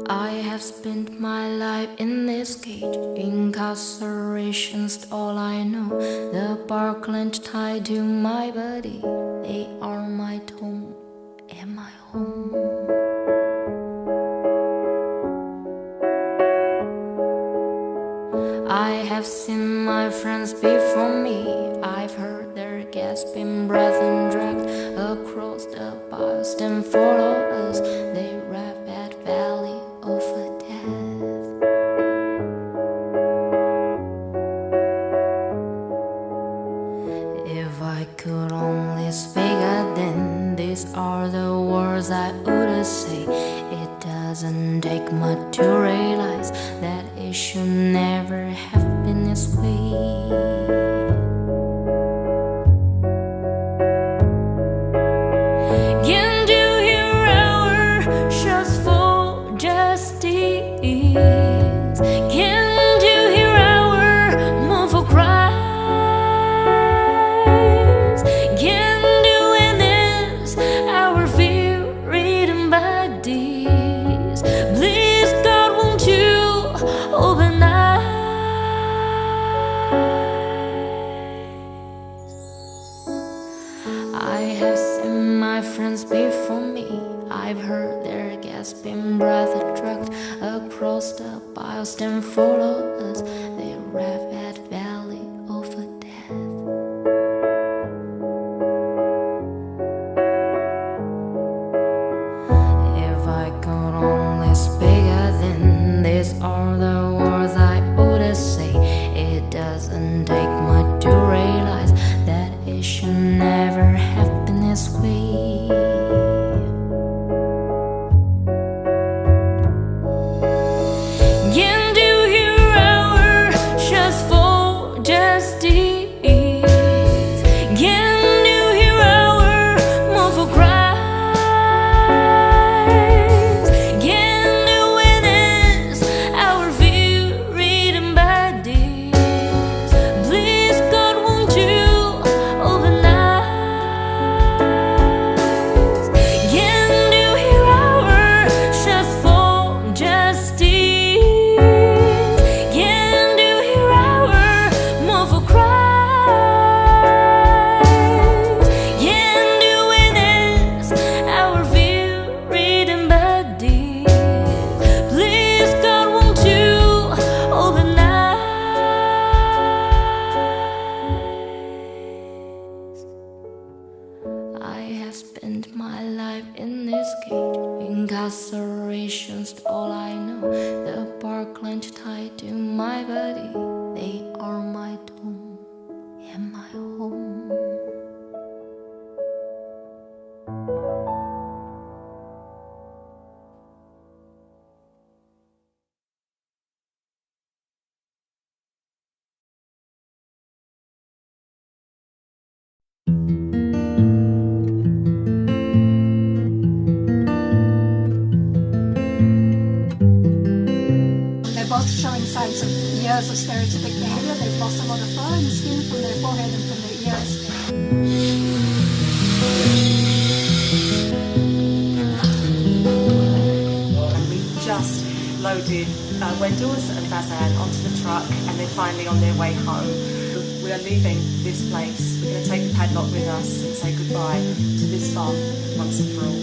I have spent my life in this cage. Incarceration's all I know. The Parkland tied to my body. They are my tomb and my home. I have seen my friends before me. I've heard their gasping breath and dragged across the bars and follow us. They rap at valley of death. If I could only speak then, these are the words I would say. It doesn't take much to realize that it should never have been this way. Can't you hear our shouts for justice? Can't you hear our mourn for crimes? Can't you witness our fear written bodies? Please, God, won't you open eyes? I have seen my friends before me. I've heard their gasping breath dragged across the bios and follow us. They rap at valley of death. If I could only speak then, these are the words I would say. It doesn't take much to realize that it should never have been this way. Can't you hear our shouts for justice? Can't you hear our mourn for crimes? Can't you witness our fear written bodies? Please, God, won't you open eyes? Can't you hear our shouts for justice? Can't you hear our mourn for crimes? Can't you witness our fear written bodies? Please, God, won't you open eyes? I have spent my life in this cage. Incarceration's all I know. The Parkland tied to my body. They are my tomb and my home. They're both showing signs of years of stereotypic behavior. They've lost a lot of fur and skin from their forehead and from their ears. And we've just loaded Wendell's and Bazan onto the truck, and they're finally on their way home. We are leaving this place. We're going to take the padlock with us and say goodbye to this farm once and for all.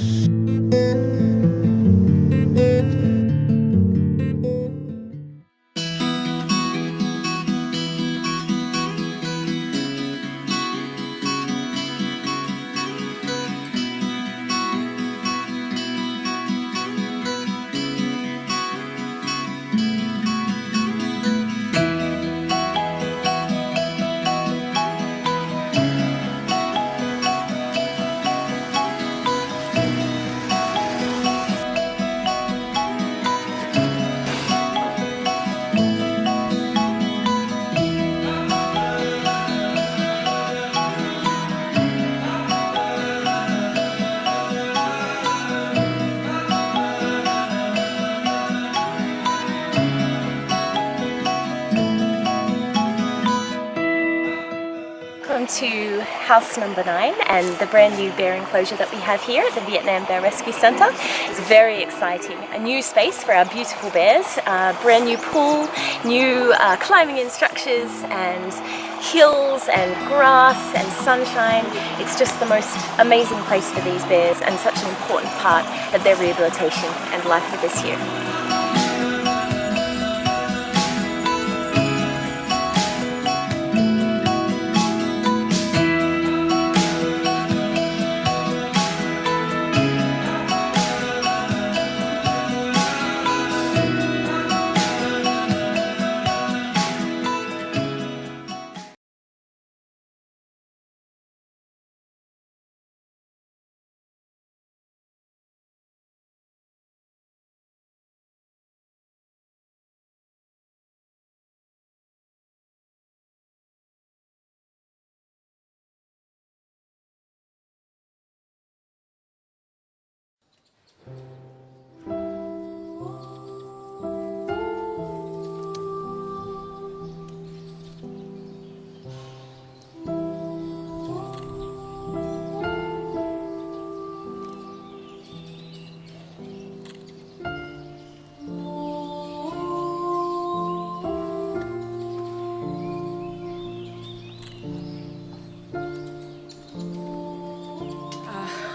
to house number 9 and the brand new bear enclosure that we have here at the Vietnam Bear Rescue Centre. It's very exciting. A new space for our beautiful bears, brand new pool, new climbing in structures and hills and grass and sunshine. It's just the most amazing place for these bears and such an important part of their rehabilitation and life with us here.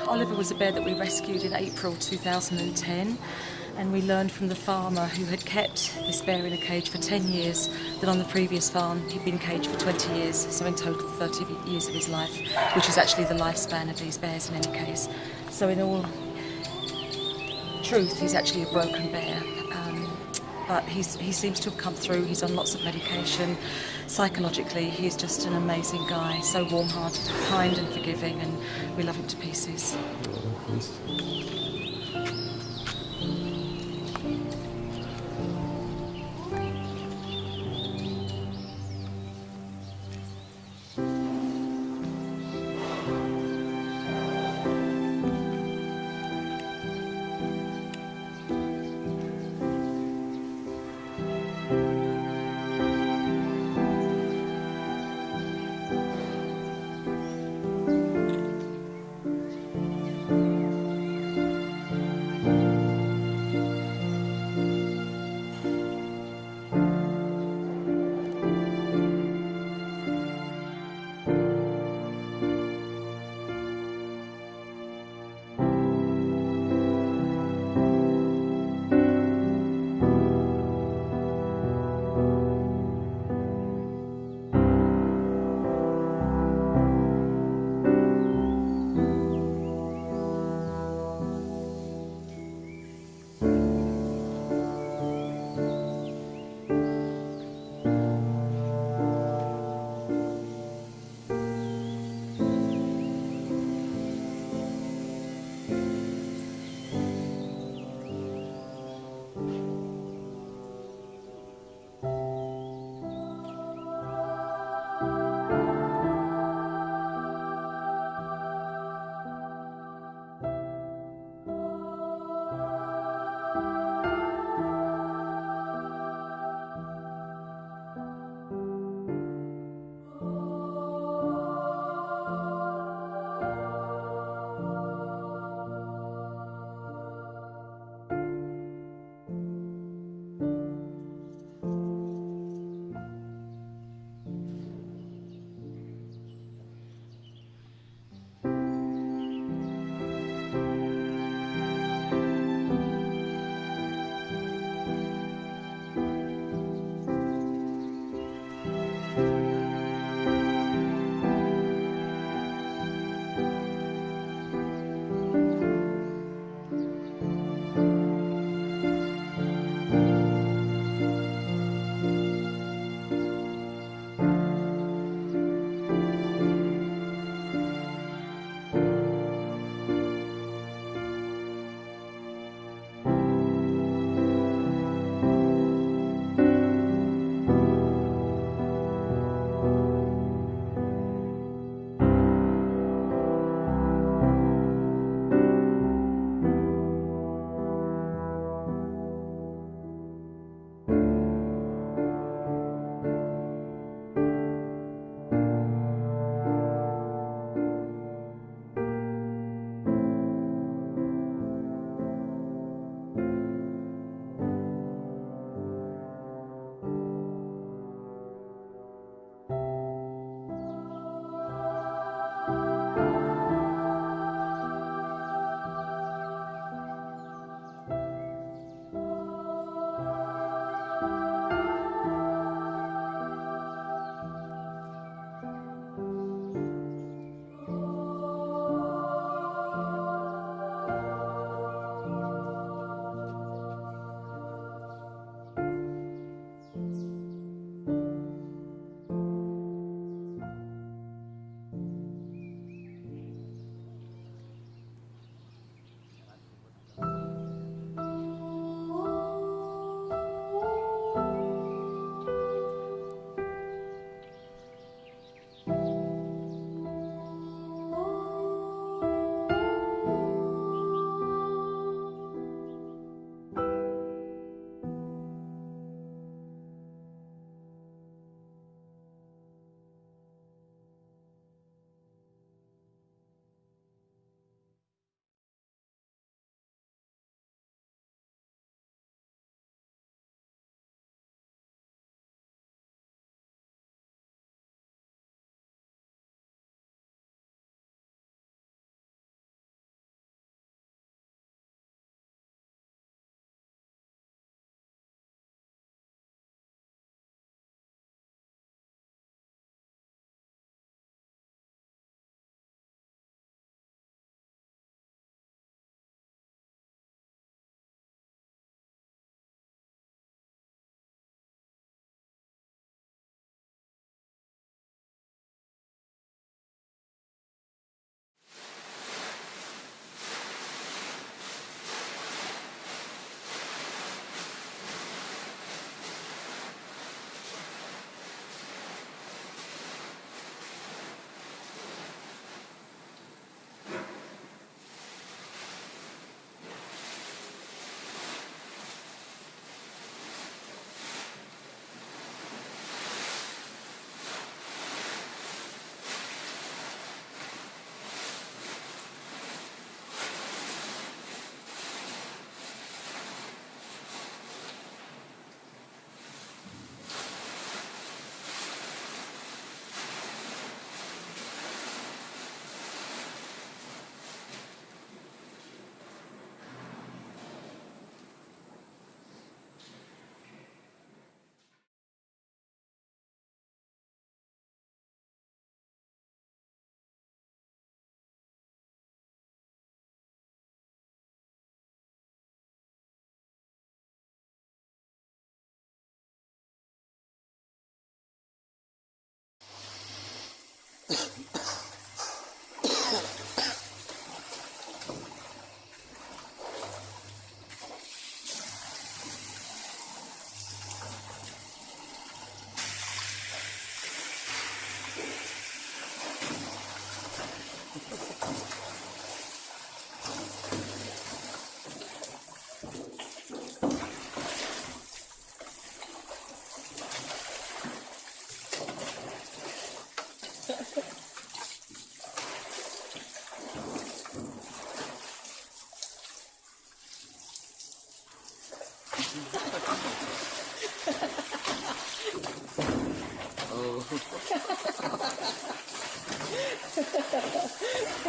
Oliver was a bear that we rescued in April 2010, and we learned from the farmer who had kept this bear in a cage for 10 years that on the previous farm he'd been caged for 20 years, so in total 30 years of his life, which is actually the lifespan of these bears in any case. So in all truth, he's actually a broken bear. But he seems to have come through. He's on lots of medication. Psychologically, he's just an amazing guy, so warm-hearted, kind and forgiving, and we love him to pieces.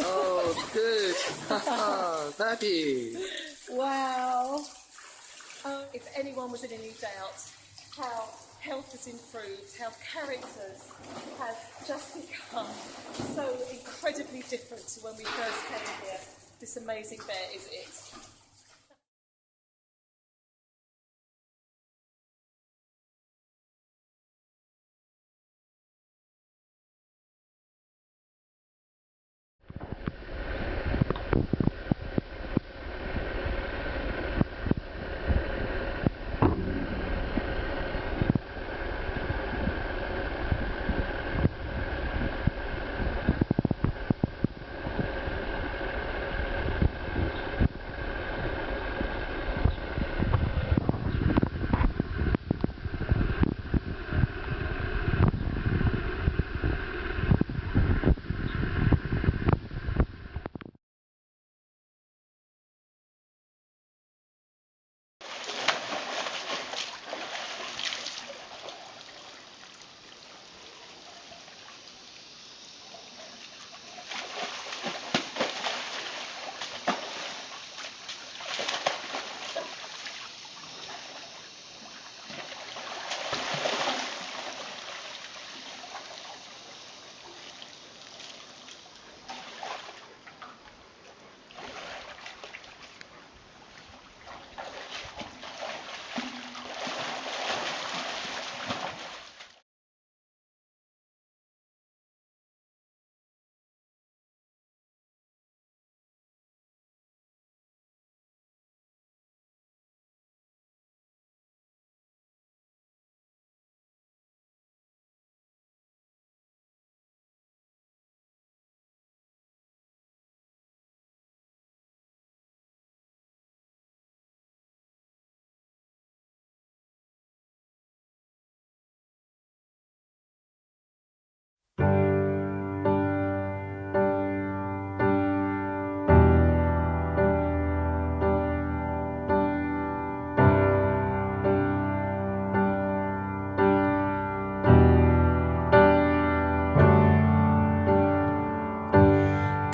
Oh, good. Daddy. Wow. If anyone was in any doubt how health has improved, how characters have just become so incredibly different to when we first came here, this amazing bear is it.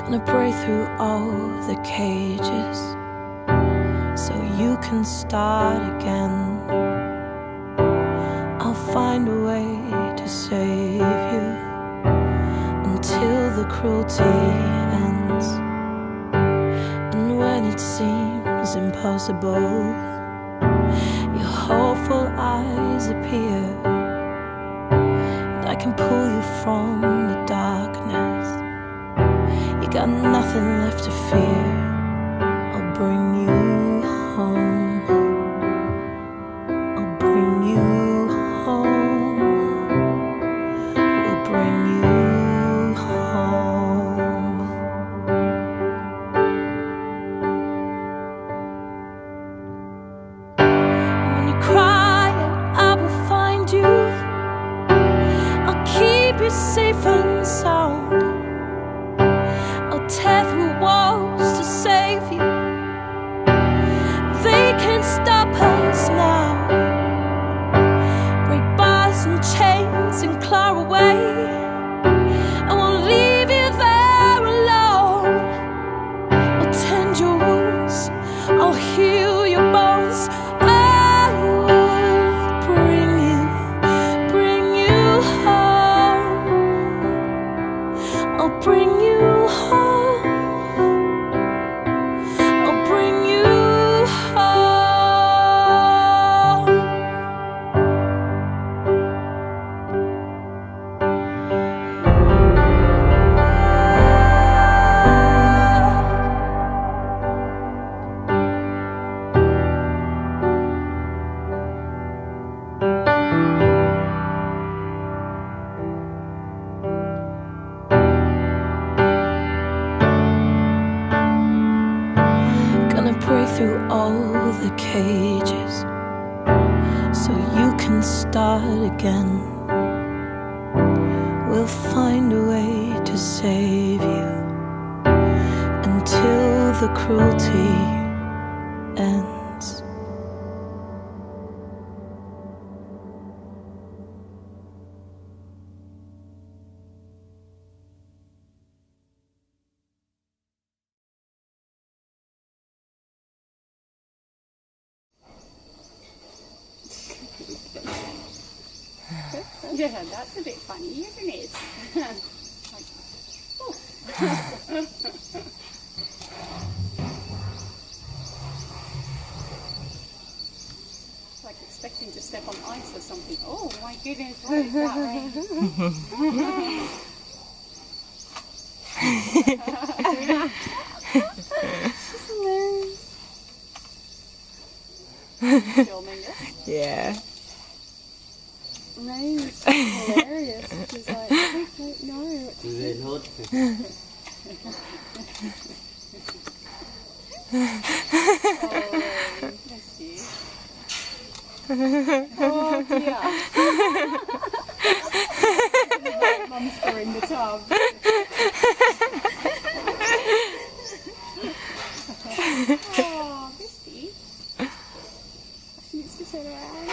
Gonna break through all the cages so you can start again. I'll find a way to save you until the cruelty ends. And when it seems impossible, your hopeful eyes appear, and I can pull you from the darkness. You got nothing left to fear. I'll bring you home. I'll bring you home. We'll bring you home. When you cry out, I will find you. I'll keep you safe and sound. Tear through walls to can start again. We'll find a way to save you until the cruelty ends. Yeah, that's a bit funny, isn't it? Like, oh. It's like expecting to step on ice or something. Oh my goodness, what is that rain? It's hilarious. Filming this? Yeah. Rain is hilarious. It's like, I don't know what to do. Oh, bless you. Oh dear. Monster in the tub. Oh, Misty. She needs to turn around.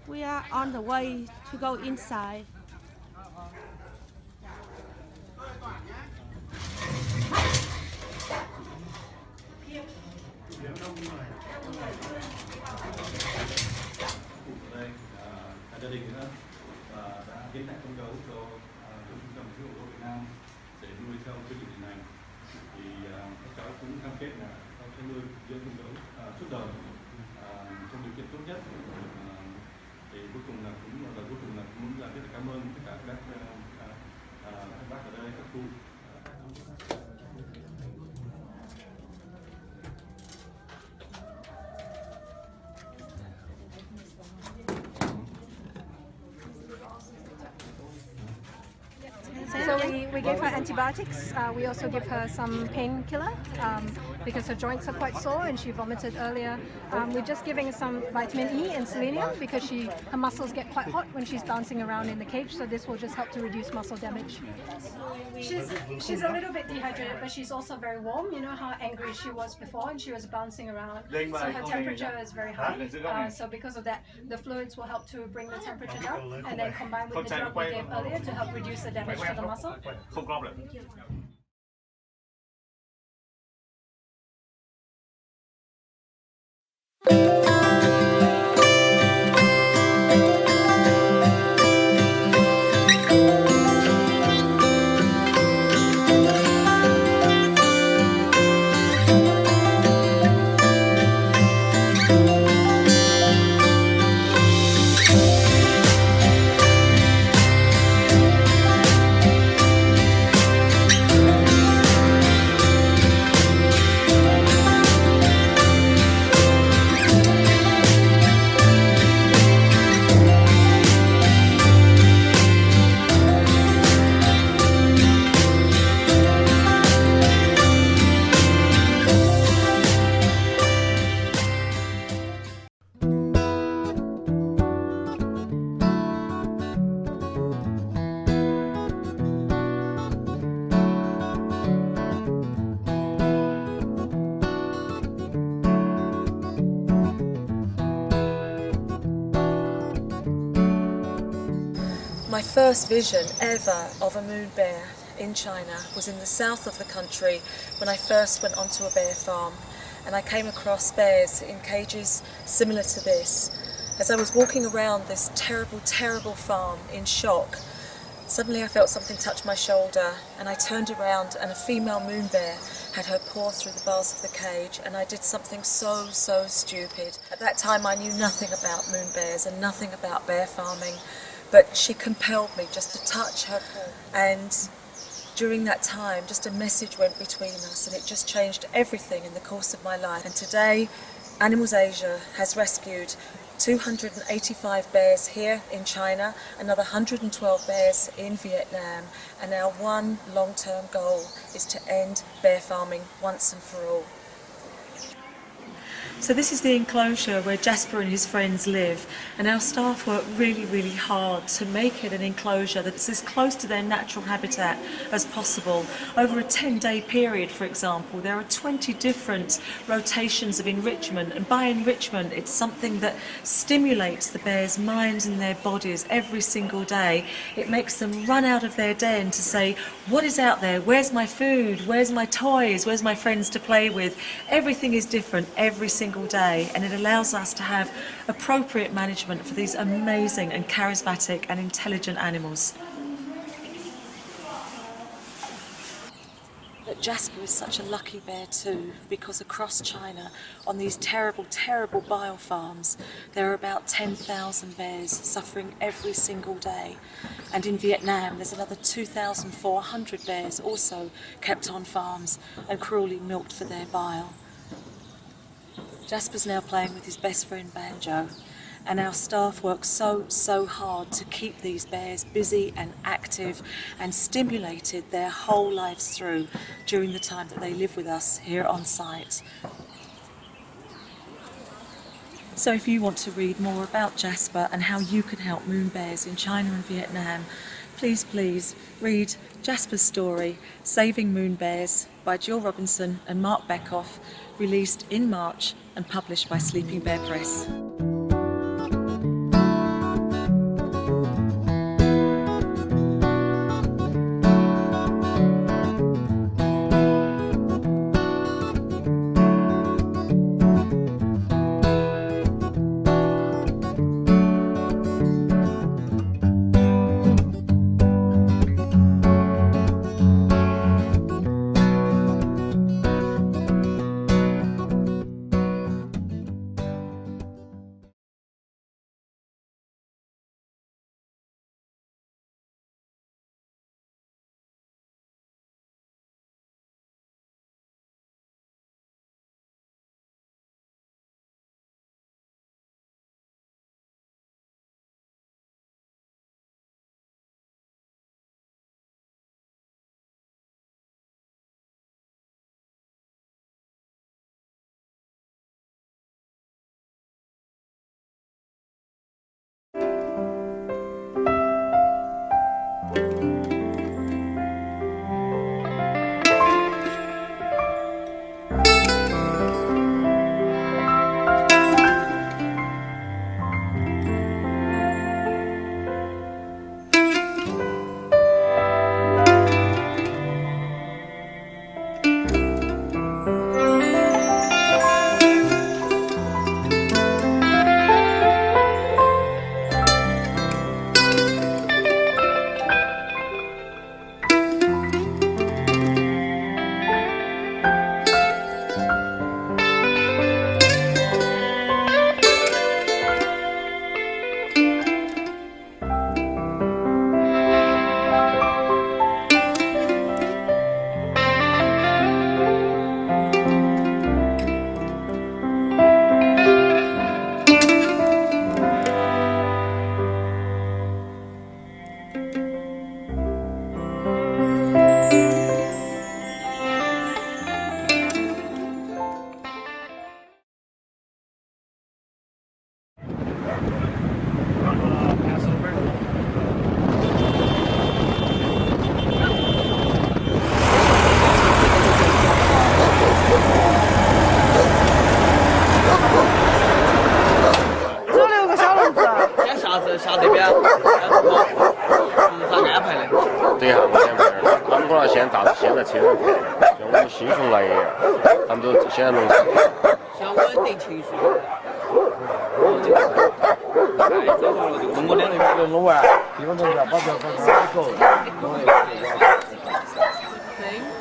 We are on the way to go inside. Gia đình nữa và đã hiến tặng con gấu cho trung tâm cứu hộ Việt Nam để nuôi theo chương trình này. Thì các cháu cũng cam kết là cháu sẽ nuôi dưỡng con gấu suốt đời trong điều kiện tốt nhất. Thì cuối cùng là cũng muốn là rất là cảm ơn tất cả các bác ở đây, các cô. So we gave her antibiotics. We also give her some painkiller because her joints are quite sore and she vomited earlier. We're just giving her some vitamin E and selenium because her muscles get quite hot when she's bouncing around in the cage. So this will just help to reduce muscle damage. She's a little bit dehydrated, but she's also very warm. You know how angry she was before and she was bouncing around. So her temperature is very high. So because of that, the fluids will help to bring the temperature down and then combine with the drug we gave earlier to help reduce the damage to the muscle. Không problem. My first vision ever of a moon bear in China was in the south of the country when I first went onto a bear farm, and I came across bears in cages similar to this. As I was walking around this terrible, terrible farm in shock, suddenly I felt something touch my shoulder, and I turned around and a female moon bear had her paw through the bars of the cage, and I did something so stupid. At that time I knew nothing about moon bears and nothing about bear farming, but she compelled me just to touch her paw, and during that time, just a message went between us, and it just changed everything in the course of my life. And today, Animals Asia has rescued 285 bears here in China, another 112 bears in Vietnam, and our one long-term goal is to end bear farming once and for all. So this is the enclosure where Jasper and his friends live, and our staff work really hard to make it an enclosure that's as close to their natural habitat as possible. Over a 10-day period, for example, there are 20 different rotations of enrichment, and by enrichment it's something that stimulates the bears' minds and their bodies every single day. It makes them run out of their den to say, what is out there? Where's my food? Where's my toys? Where's my friends to play with? Everything is different every single day, and it allows us to have appropriate management for these amazing and charismatic and intelligent animals. But Jasper is such a lucky bear too, because across China, on these terrible biofarms, there are about 10,000 bears suffering every single day. And in Vietnam, there's another 2,400 bears also kept on farms and cruelly milked for their bile. Jasper's now playing with his best friend Banjo, and our staff work so hard to keep these bears busy and active and stimulated their whole lives through during the time that they live with us here on site. So if you want to read more about Jasper and how you can help moon bears in China and Vietnam, please read Jasper's story, Saving Moon Bears, by Jill Robinson and Mark Beckoff, released in March and published by Sleeping Bear Press.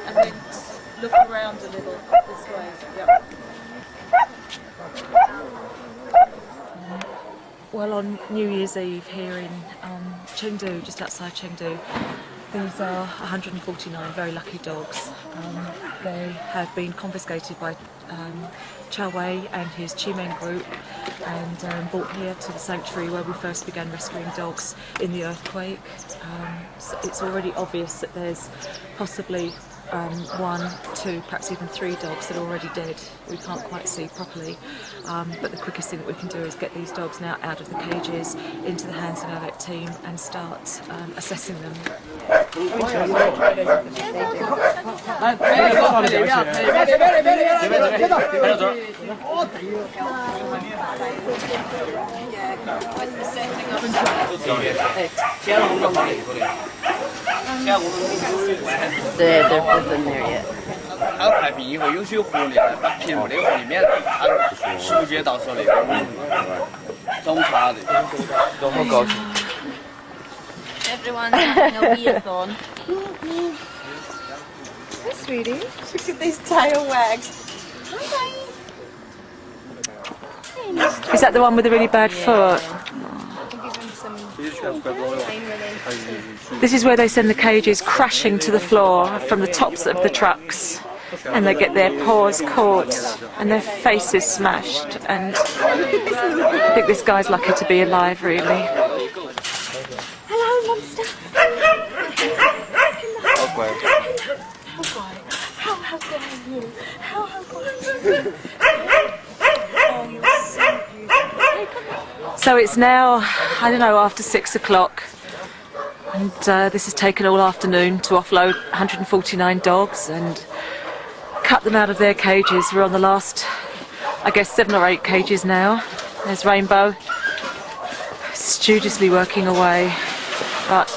And then look around a little this way. Yep. Well, on New Year's Eve here in Chengdu, just outside Chengdu, These are 149 very lucky dogs. They have been confiscated by Chow Wei and his Chi-Men group and brought here to the sanctuary where we first began rescuing dogs in the earthquake. So it's already obvious that there's possibly 1, 2, perhaps even 3 dogs that are already dead. We can't quite see properly, but the quickest thing that we can do is get these dogs now out of the cages, into the hands of our vet team and start assessing them. they're both in there yet. 它排平以后有些活的，把皮肉那个活里面，它嗅觉到时候那个总差的，都好高兴。Everyone's having a wee-a-thon. Hi, sweetie. Look at these tail wags. Is that the one with the really bad foot? This is where they send the cages crashing to the floor from the tops of the trucks, and they get their paws caught and their faces smashed, and I think this guy's lucky to be alive, really. Hello, monster. How good are you? How good are you? Oh, you're so beautiful. So it's now, I don't know, after 6 o'clock, and this has taken all afternoon to offload 149 dogs and cut them out of their cages. We're on the last, I guess, 7 or 8 cages now. There's Rainbow, studiously working away, but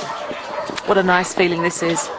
what a nice feeling this is.